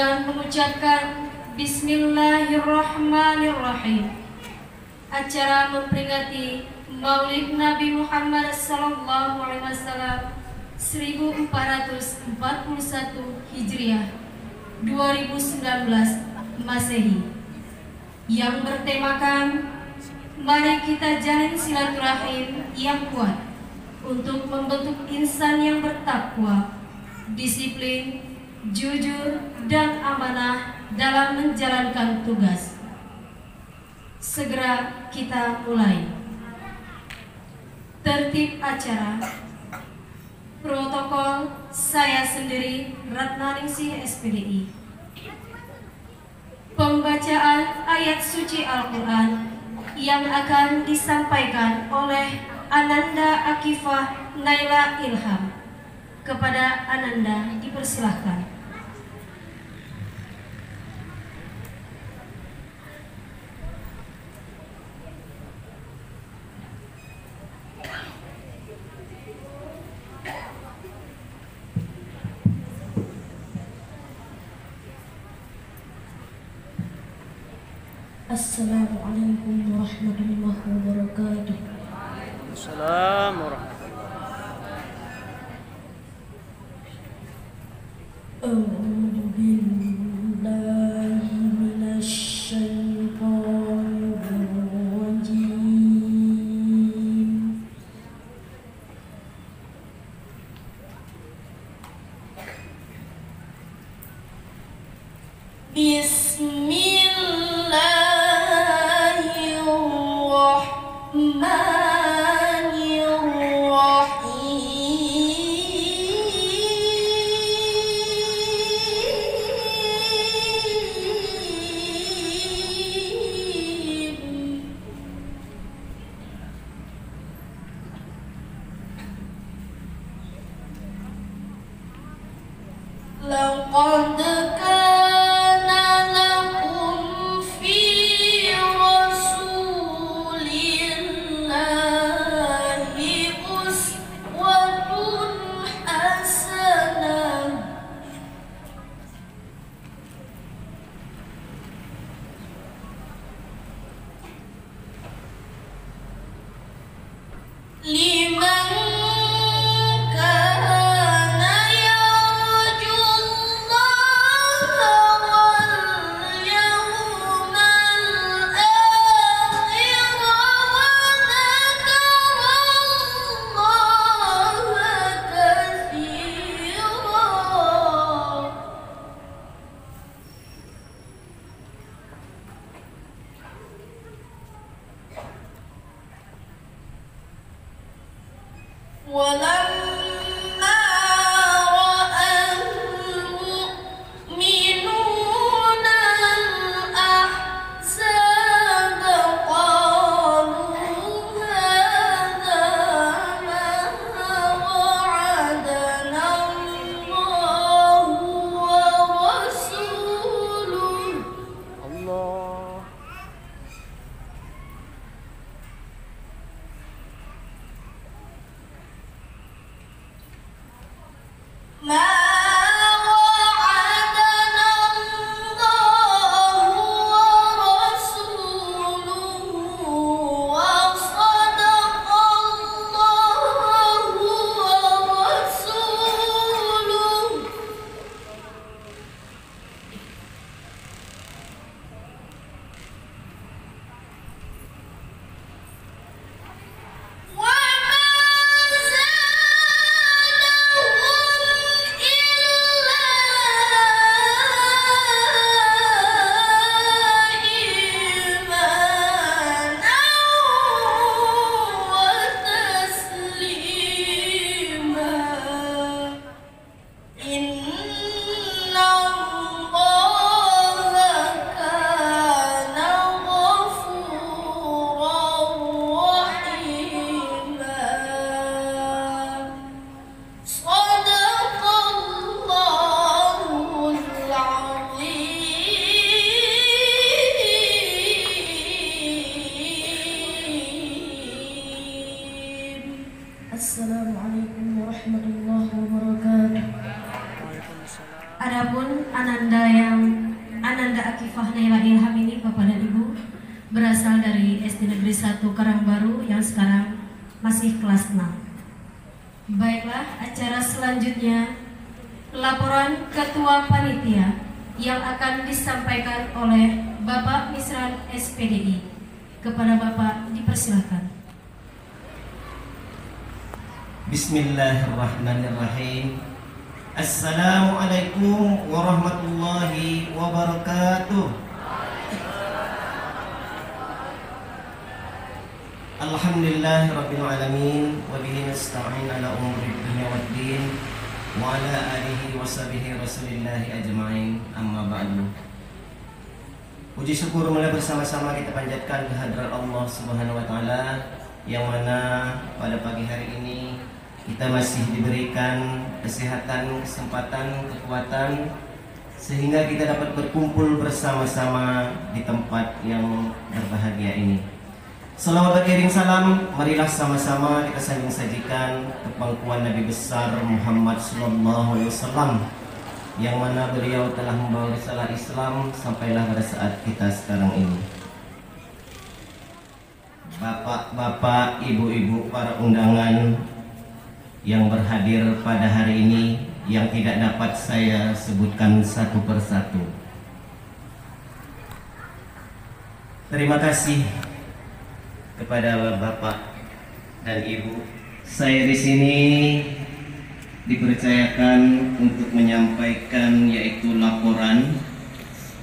dengan mengucapkan Bismillahirrahmanirrahim. Acara memperingati Maulid Nabi Muhammad SAW 1441 Hijriah 2019 Masehi yang bertemakan mari kita jalin silaturahim yang kuat untuk membentuk insan yang bertakwa, disiplin, jujur, dan amanah dalam menjalankan tugas. Segera kita mulai. Tertib acara. Protokol, saya sendiri Ratna Ningsih SPDI. Pembacaan ayat suci Al-Quran yang akan disampaikan oleh Ananda Akifah Naila Ilham. Kepada Ananda dipersilahkan. Assalamualaikum warahmatullahi wabarakatuh. Waalaikumsalam warahmatullahi wabarakatuh. A'udzu billahi minasy syaithanir rajim. لقد كان لكم في رسول الله أسوة حسنة لمن ولما رأى المؤمنون الأحزاب قالوا هذا ما وعدنا الله ورسوله Allah. ما وعدنا الله ورسوله وصدق الله ورسوله Assalamualaikum warahmatullahi wabarakatuh. Adapun Ananda Akifah Naila Ilham ini Bapak dan Ibu berasal dari SD Negeri 1 Karangbaru yang sekarang masih kelas 6. Baiklah, acara selanjutnya laporan Ketua Panitia yang akan disampaikan oleh Bapak Misran SPDI. Kepada Bapak dipersilahkan. Bismillahirrahmanirrahim. Assalamualaikum warahmatullahi wabarakatuh. Alhamdulillah rabbil alamin wa bihi nasta'in ala umuri dunya waddin wa ala alihi wa sahbihi rasulillahi ajma'in, amma ba'du. Puji syukur mulai bersama-sama kita panjatkan kehadirat Allah Subhanahu wa taala yang mana pada pagi hari ini kita masih diberikan kesehatan, kesempatan, kekuatan sehingga kita dapat berkumpul bersama-sama di tempat yang berbahagia ini. Salawat beriring salam, marilah sama-sama kita sajikan kepangkuan Nabi besar Muhammad sallallahu alaihi wasallam yang mana beliau telah membawa risalah Islam sampailah pada saat kita sekarang ini. Bapak-bapak, ibu-ibu, para undangan yang berhadir pada hari ini yang tidak dapat saya sebutkan satu persatu. Terima kasih kepada Bapak dan Ibu. Saya di sini dipercayakan untuk menyampaikan yaitu laporan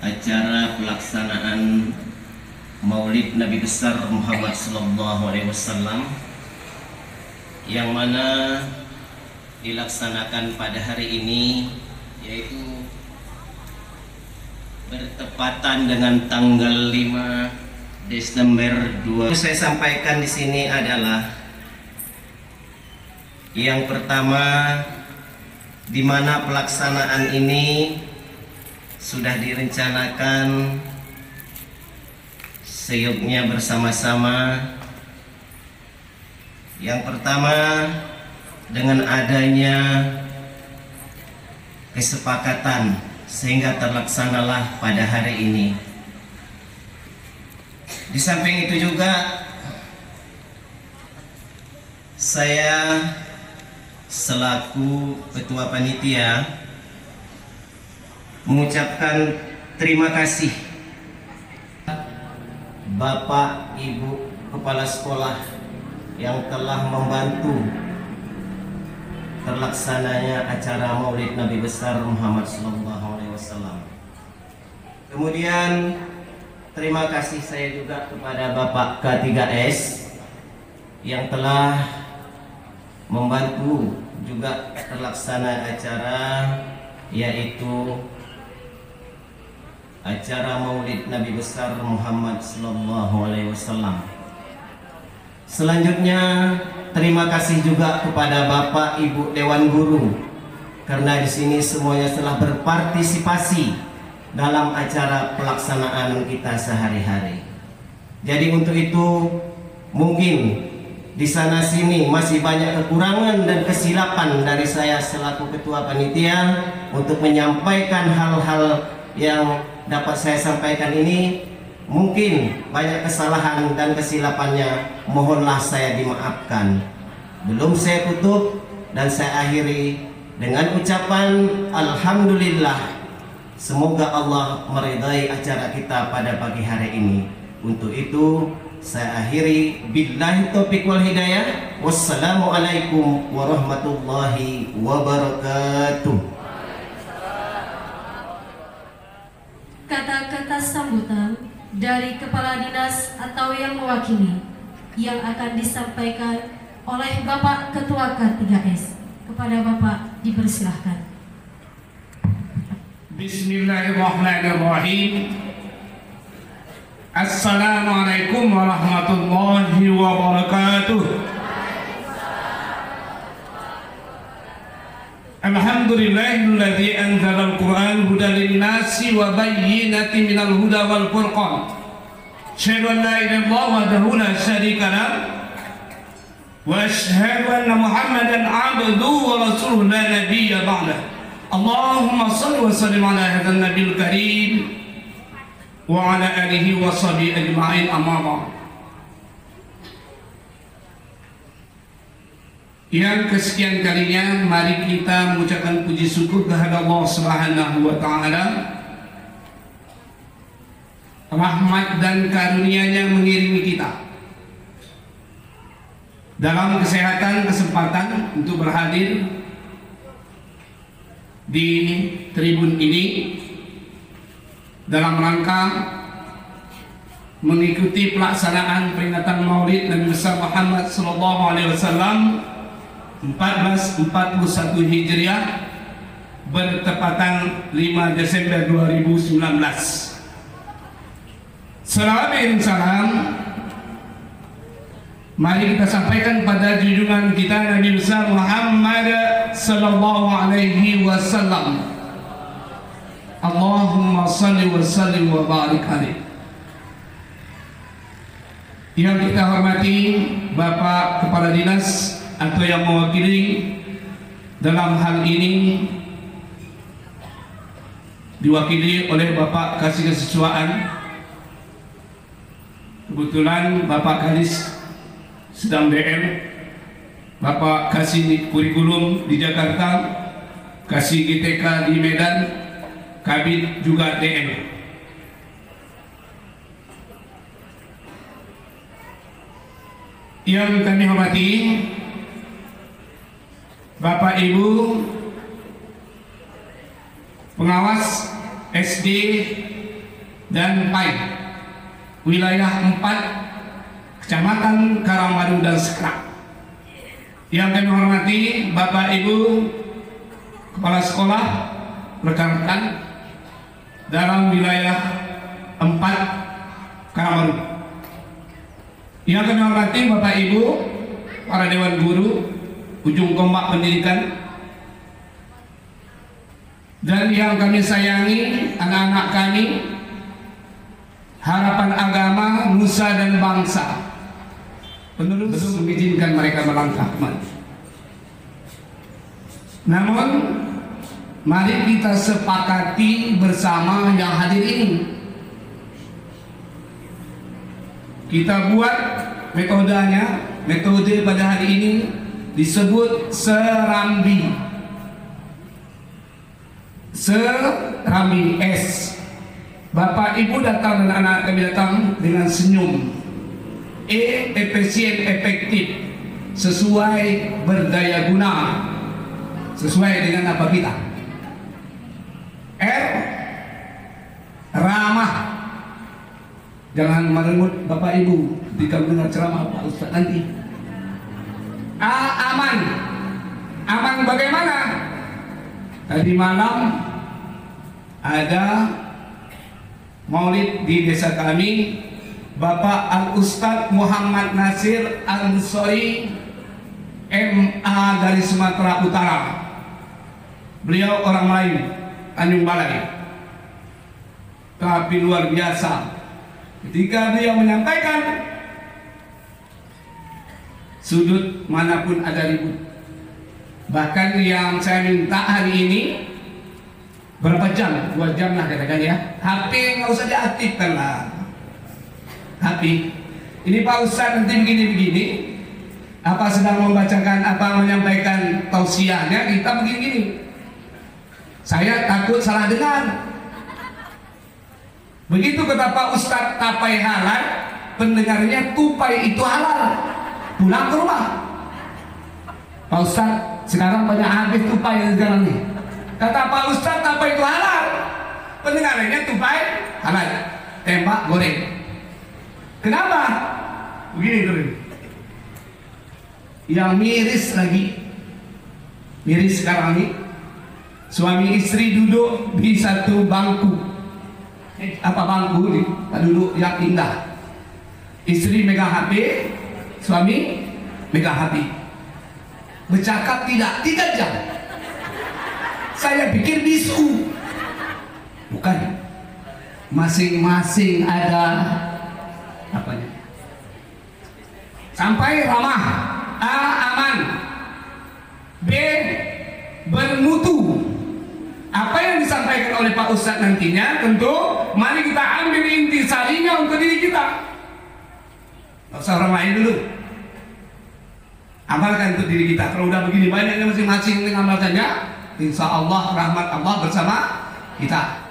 acara pelaksanaan Maulid Nabi besar Muhammad sallallahu alaihi wasallam yang mana dilaksanakan pada hari ini, yaitu bertepatan dengan tanggal 5 Desember 2. Saya sampaikan di sini adalah yang pertama, di mana pelaksanaan ini sudah direncanakan seyuknya bersama-sama. Yang pertama, dengan adanya kesepakatan sehingga terlaksanalah pada hari ini. Di samping itu juga saya selaku ketua panitia mengucapkan terima kasih Bapak Ibu kepala sekolah yang telah membantu terlaksananya acara Maulid Nabi besar Muhammad sallallahu alaihi wasallam. Kemudian terima kasih saya juga kepada Bapak K3S yang telah membantu juga terlaksana acara, yaitu acara Maulid Nabi besar Muhammad sallallahu alaihi wasallam. Selanjutnya terima kasih juga kepada Bapak Ibu Dewan Guru karena di sini semuanya telah berpartisipasi dalam acara pelaksanaan kita sehari-hari. Jadi untuk itu mungkin di sana sini masih banyak kekurangan dan kesilapan dari saya selaku ketua panitia untuk menyampaikan hal-hal yang dapat saya sampaikan ini. Mungkin banyak kesalahan dan kesilapannya, mohonlah saya dimaafkan. Belum saya tutup dan saya akhiri dengan ucapan Alhamdulillah. Semoga Allah meridai acara kita pada pagi hari ini. Untuk itu saya akhiri, billahi taufiq wal hidayah. Wassalamualaikum warahmatullahi wabarakatuh. Kata-kata sambutan dari Kepala Dinas atau yang mewakili yang akan disampaikan oleh Bapak Ketua K3S. Kepada Bapak dipersilahkan. Bismillahirrahmanirrahim. Assalamualaikum warahmatullahi wabarakatuh. Alhamdulillahilladzi anzala al-Qur'an hudan lin-nasi wa bayyinatin minal huda wal furqan. Asyhadu an la ilaha illallah wahdahu la syarika lah wa asyhadu anna Muhammadan 'abduhu wa rasuluhu la nabiyya ba'dah. Allahumma salli wa sallim ala hadzal nabiyil karim wa ala alihi wa sahbihi ajma'in, amma ba'd. Yang kesekian kalinya mari kita mengucapkan puji syukur kehadirat Allah Subhanahu wa taala. Rahmat dan karunia-Nya mengiringi kita dalam kesehatan, kesempatan untuk berhadir di tribun ini dalam rangka mengikuti pelaksanaan peringatan Maulid Nabi besar Muhammad sallallahu alaihi wasallam 1441 Hijriah bertepatan 5 Desember 2019. Salawat dan salam mari kita sampaikan pada junjungan kita Nabi besar Muhammad sallallahu alaihi wasallam. Allahumma salli wa sallim wa barik alaihi. Yang kita hormati Bapak Kepala Dinas atau yang mewakili dalam hal ini diwakili oleh Bapak Kasih Kesiswaan. Kebetulan Bapak Kadis sedang DM, Bapak Kasih Kurikulum di Jakarta, Kasih GTK di Medan, Kabid juga DM. Yang kami hormati Bapak Ibu pengawas SD dan PAI wilayah 4 Kecamatan Karangbaru dan Sekrap. Yang kami hormati Bapak Ibu Kepala Sekolah, rekan-rekan dalam wilayah 4 Karangbaru. Yang kami hormati Bapak Ibu para Dewan Guru, ujung tombak pendidikan, dan yang kami sayangi anak-anak kami, harapan agama, nusa dan bangsa, penerus mengizinkan mereka melangkah maju. Namun mari kita sepakati bersama yang hadir ini, kita buat metodenya. Metode pada hari ini disebut serambi. Serambi S. Bapak Ibu datang dan anak kami datang dengan senyum. E. Efisien, efektif, sesuai berdaya guna, sesuai dengan apa kita. R. Ramah. Jangan merengut Bapak Ibu ketika mendengar ceramah Pak Ustaz nanti. A. Aman. Aman bagaimana? Tadi malam ada Maulid di desa kami, Bapak Al-Ustadz Muhammad Nasir Al-Ansori MA dari Sumatera Utara. Beliau orang Melayu, Tanjung Balai, tapi luar biasa ketika beliau menyampaikan sudut manapun ada ribut. Bahkan yang saya minta hari ini berapa jam? 2 jam lah katakan ya. HP nggak usah diaktifkan lah. HP. Ini Pak Ustadz nanti begini-begini. Apa sedang membacakan, apa menyampaikan tausiahnya, kita begini-begini. Saya takut salah dengar. Begitu kata Pak Ustadz tapai halal, pendengarnya tupai itu halal. Pulang ke rumah. Pak Ustadz sekarang banyak habis tupai sekarang nih. Kata Pak Ustadz apa itu halal? Pendengarannya tupai halal. Tembak goreng. Kenapa? Begini tuh. Yang miris lagi. Miris sekarang nih. Suami istri duduk di satu bangku. Apa bangku nih? Duduk yang indah. Istri megang HP, suami megang HP. Bercakap tidak 3 jam. Saya pikir bisu. Bukan. Masing-masing ada apanya. Sampai ramah. A. Aman. B. Bermutu. oleh Pak Ustadz nantinya, tentu mari kita ambil intisarinya untuk diri kita. Nggak usah orang lain dulu. Amalkan untuk diri kita. Kalau udah begini banyaknya masing-masing ngamalkannya, insya Allah rahmat Allah bersama kita.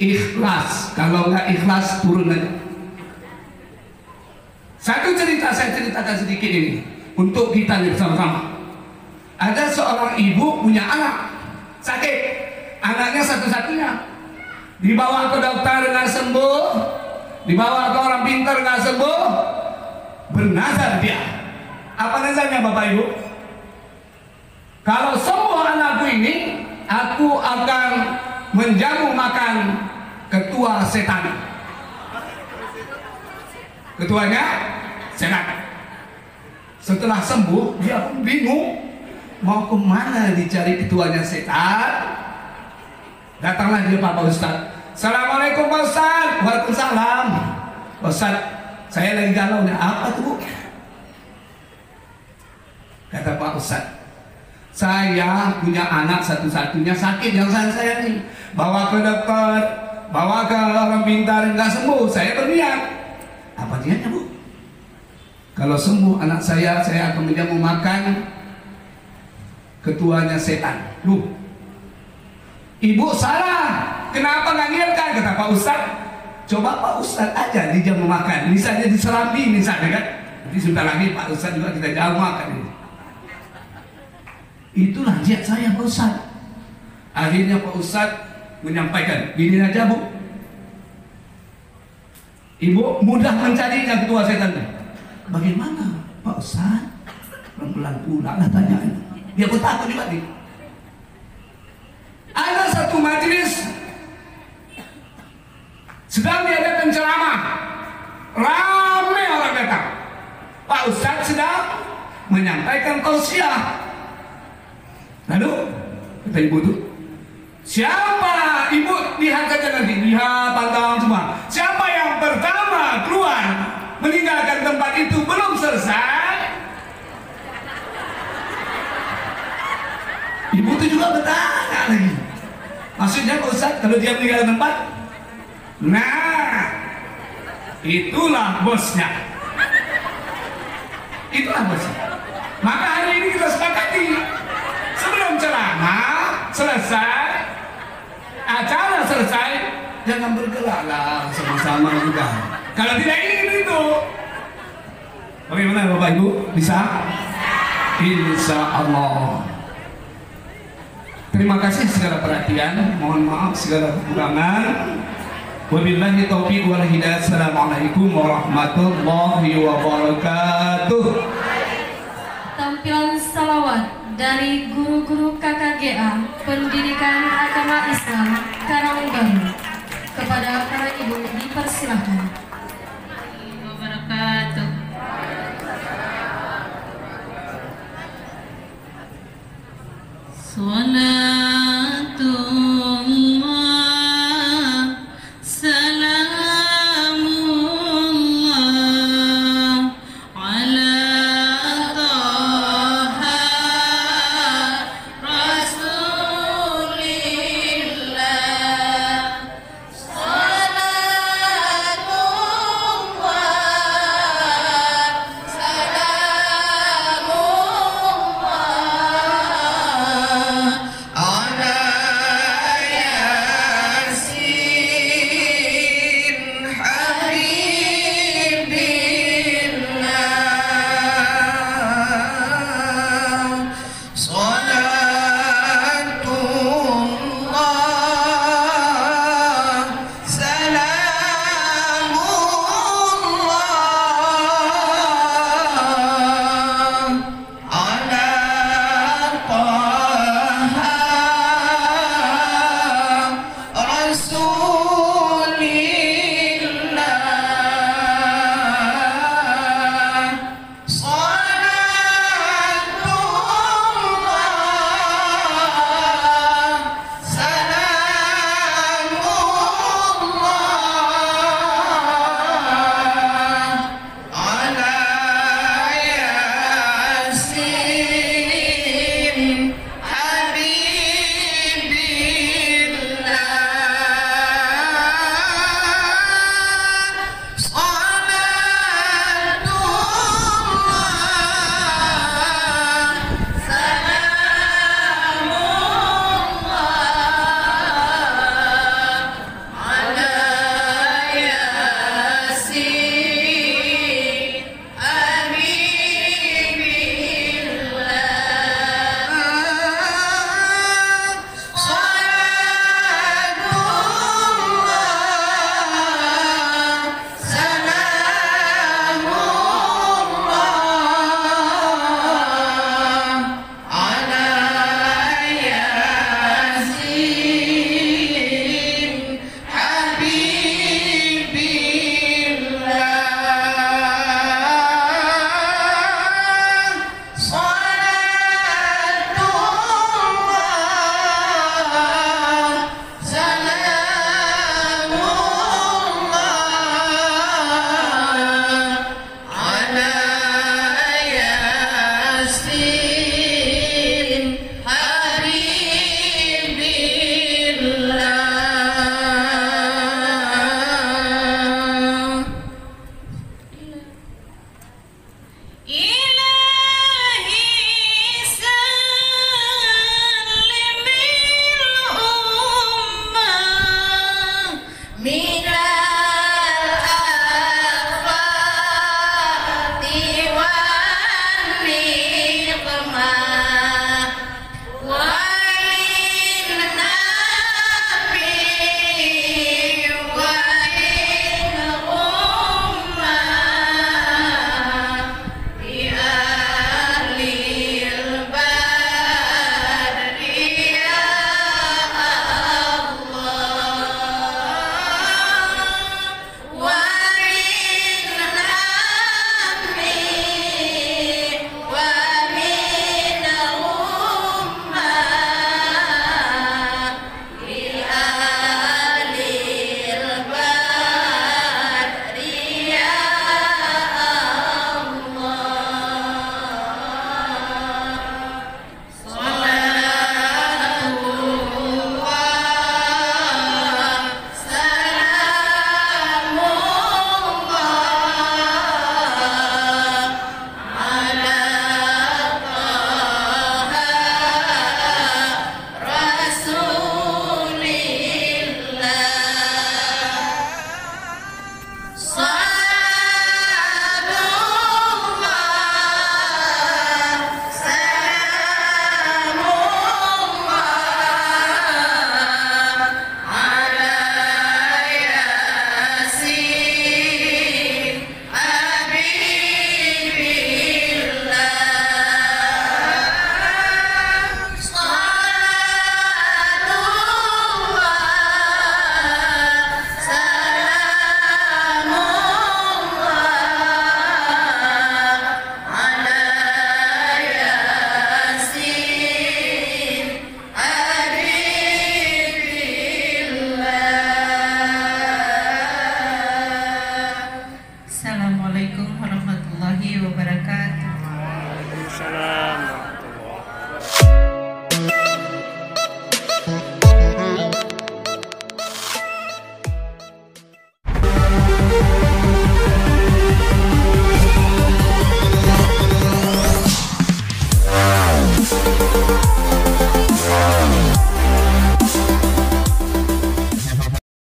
Ikhlas. Kalau nggak ikhlas turun aja. Satu cerita saya ceritakan sedikit ini untuk kita bersama-sama. Ada seorang ibu punya anak sakit, anaknya satu-satunya. Dibawa ke dokter nggak sembuh, dibawa ke orang pintar nggak sembuh, bernazar dia. Apa nazarnya Bapak Ibu? Kalau sembuh anakku ini, aku akan menjamu makan ketua setan. Ketuanya setan. Setelah sembuh, dia pun bingung mau kemana dicari ketuanya setan. Datanglah dia Pak Ustadz. Assalamualaikum Pak Ustadz. Waalaikumsalam. Pak Ustadz, saya lagi galau nih. Apa tuh Bu? Kata Pak Ustadz, saya punya anak satu-satunya sakit yang saya nih. Bawa ke dokter, bawa ke orang pintar, nggak sembuh. Saya berniat. Apa niatnya Bu? Kalau sembuh anak saya akan menjamu makan ketuanya setan. Loh, Ibu salah. Kenapa nggak niatkan? Kata Pak Ustadz. Coba Pak Ustadz aja dijamu makan. Misalnya di Serambi misalnya kan. Nanti sebentar lagi Pak Ustadz juga kita jamu makan ini. Itulah niat saya Pak Ustadz. Akhirnya Pak Ustadz menyampaikan, gini aja Bu, Ibu mudah mencarinya ketua setan. Bagaimana Pak Ustadz? Pelan-pelan pula lah tanyaan. Dia pun takut juga nih. Ada satu majelis sedang diadakan ceramah, ramai orang datang. Pak Ustadz sedang menyampaikan tausiah. Lalu kata ibu itu, siapa? Ibu lihat saja nanti, lihat pantang semua. Siapa yang pertama keluar meninggalkan tempat itu belum selesai? Ibu itu juga bertanya lagi. Maksudnya Pak Ustadz kalau dia meninggalkan tempat, nah itulah bosnya. Itulah bosnya. Maka hari ini kita sepakati, sebelum ceramah selesai, acara selesai, jangan bergerak lah sama-sama juga. Kalau tidak ini begitu. Bagaimana Bapak Ibu? Bisa? Insya Allah. Terima kasih segala perhatian. Mohon maaf segala kekurangan. Wabillahi taufiq wal hidayah. Assalamualaikum warahmatullahi wabarakatuh. Tampilan salawat dari guru-guru KKGA Pendidikan Agama Islam Karangbaru. Kepada para ibu dipersilahkan. Wabarakatuh. Salatullah salamullah ala taha rasulillah. Salatullah salamullah نفسي